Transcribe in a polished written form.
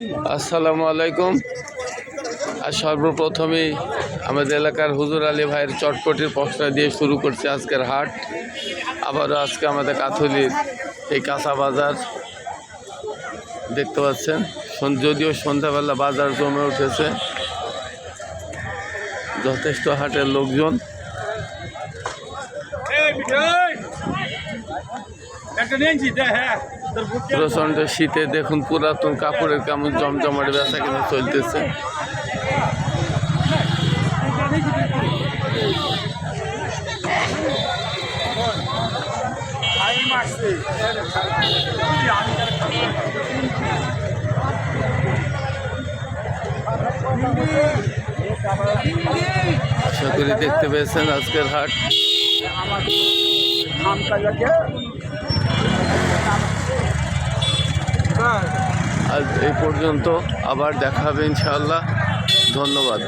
আসসালামু আলাইকুম। আর সর্বপ্রথমেই আমাদের এলাকার হুজুর আলী ভাইয়ের চটপটির পসরা দিয়ে শুরু করছে আজকের হাট। আবারও আজকে আমাদের কাথলির এই কাঁচা বাজার দেখতে পাচ্ছেন। যদিও সন্ধ্যাবেলা বাজার জমে উঠেছে, যথেষ্ট হাটের লোকজন। প্রচণ্ড শীতে দেখুন পুরাতন কাপড়ের কেমন জমজমাট বেচা কিনা চলতেছে। আশা করি দেখতে পেয়েছেন আজকের হাট। আজ এই পর্যন্ত, আবার দেখা হবে ইনশাআল্লাহ। ধন্যবাদ।